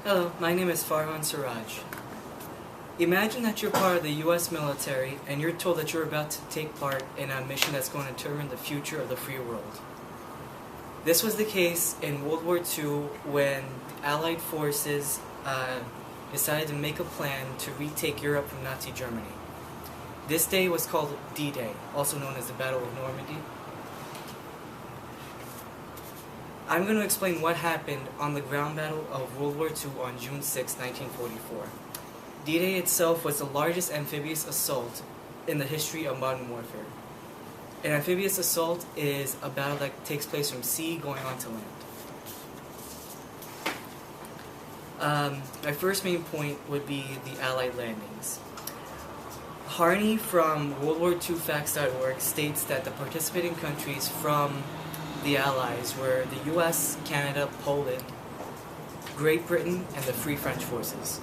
Hello, my name is pe.final.fsiraj. Imagine that you're part of the U.S. military and you're told that you're about to take part in a mission that's going to determine the future of the free world. This was the case in World War II when the Allied forces decided to make a plan to retake Europe from Nazi Germany. This day was called D-Day, also known as the Battle of Normandy. I'm going to explain what happened on the ground battle of World War II on June 6, 1944. D-Day itself was the largest amphibious assault in the history of modern warfare. An amphibious assault is a battle that takes place from sea going onto land. My first main point would be the Allied landings. Harney from WorldWar2Facts.org states that the participating countries from the Allies were the US, Canada, Poland, Great Britain, and the Free French forces.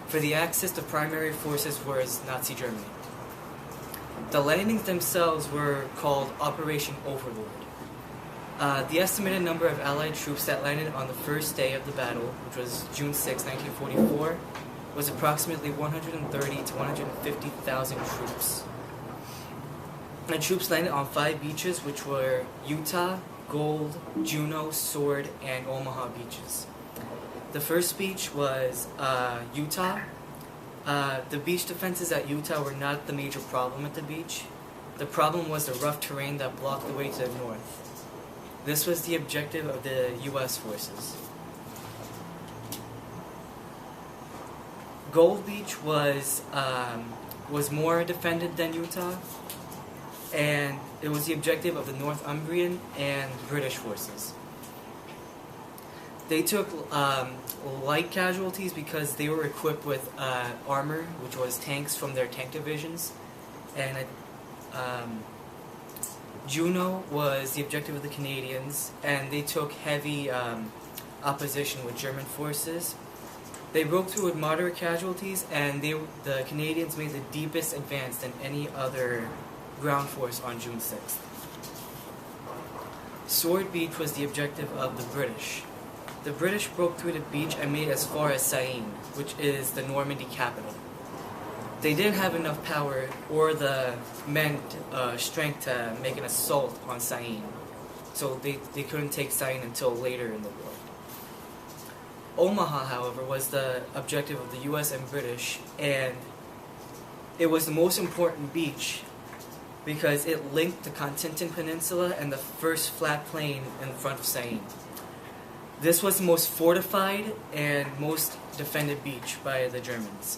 For the Axis, the primary forces was Nazi Germany. The landings themselves were called Operation Overlord. The estimated number of Allied troops that landed on the first day of the battle, which was June 6, 1944, was approximately 130,000 to 150,000 troops. The troops landed on 5 beaches, which were Utah, Gold, Juno, Sword, and Omaha beaches. The first beach was Utah. The beach defenses at Utah were not the major problem at the beach. The problem was the rough terrain that blocked the way to the north. This was the objective of the U.S. forces. Gold Beach was more defended than Utah, and it was the objective of the Northumbrian and British forces. They took light casualties because they were equipped with armor, which was tanks from their tank divisions, and Juno was the objective of the Canadians, and they took heavy opposition with German forces. They broke through with moderate casualties, and the Canadians made the deepest advance than any other ground force on June 6th. Sword Beach was the objective of the British. The British broke through the beach and made as far as Sain, which is the Normandy capital. They didn't have enough power or the men strength to make an assault on Sain, so they couldn't take Sain until later in the war. Omaha, however, was the objective of the US and British, and it was the most important beach because it linked the Cotentin Peninsula and the first flat plain in front of Sain. This was the most fortified and most defended beach by the Germans.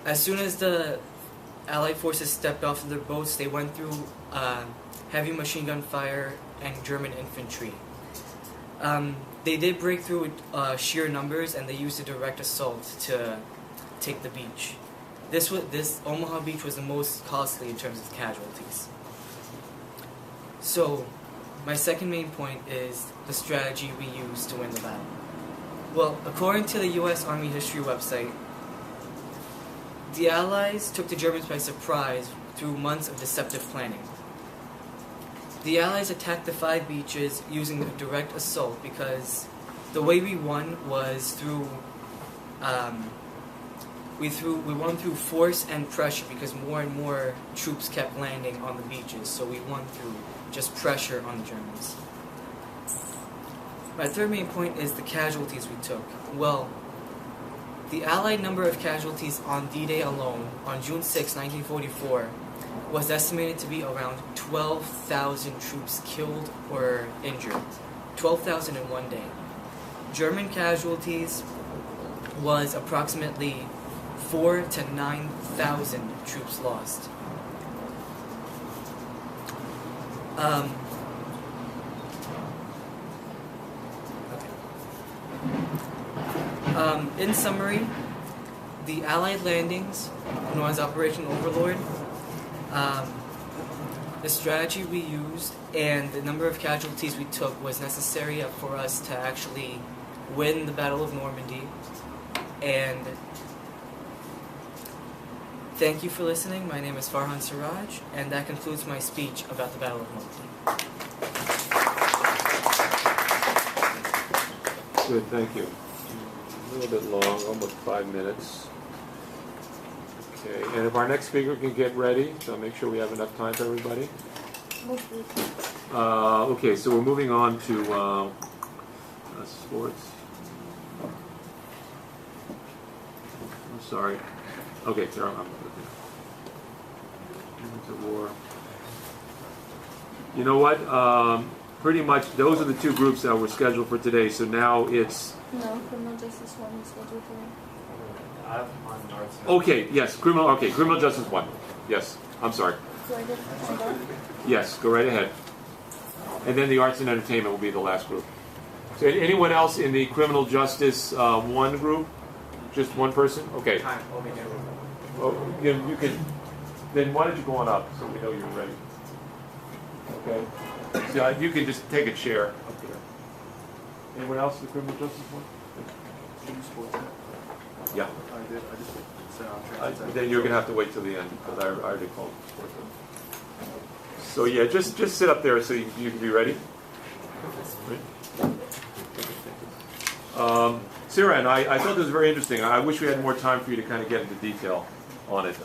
As soon as the Allied forces stepped off of their boats, they went through heavy machine gun fire and German infantry. They did break through with sheer numbers, and they used a direct assault to take the beach. This Omaha beach was the most costly in terms of casualties. So, my second main point is the strategy we used to win the battle. Well, according to the U.S. Army History website, the Allies took the Germans by surprise through months of deceptive planning. The Allies attacked the 5 beaches using a direct assault because the way we won was through we won through force and pressure because more and more troops kept landing on the beaches, so we won through just pressure on the Germans. My third main point is the casualties we took. Well, the Allied number of casualties on D-Day alone, on June 6, 1944, was estimated to be around 12,000 troops killed or injured. 12,000 in one day. German casualties was approximately 4,000 to 9,000 troops lost. In summary, the Allied landings, known as Operation Overlord, the strategy we used and the number of casualties we took was necessary for us to actually win the Battle of Normandy. And thank you for listening. My name is pe.final.fsiraj, and that concludes my speech about the Battle of Normandy. Good, thank you. A little bit long, almost 5 minutes. Okay, and if our next speaker can get ready, so make sure we have enough time for everybody. Okay, so we're moving on to sports. I'm sorry. Okay, here I'm looking. Into war. You know what? Pretty much those are the two groups that were scheduled for today. So now it's. No, criminal justice one is scheduled for. I have on arts. Okay, yes, criminal. Okay, criminal justice one. Yes, I'm sorry. So I get Yes, go right ahead. And then the arts and entertainment will be the last group. So anyone else in the criminal justice one group? Just one person? Okay. Time. Okay, there we go. Oh, you can. Then why don't you go on up so we know you're ready? Okay. So you can just take a chair up there. Anyone else in the criminal justice one? Yeah. I did. I just said Then you're gonna have to wait till the end because I already called for it. So yeah, just sit up there so you can be ready. Sarah, and I thought this was very interesting. I wish we had more time for you to kind of get into detail on it.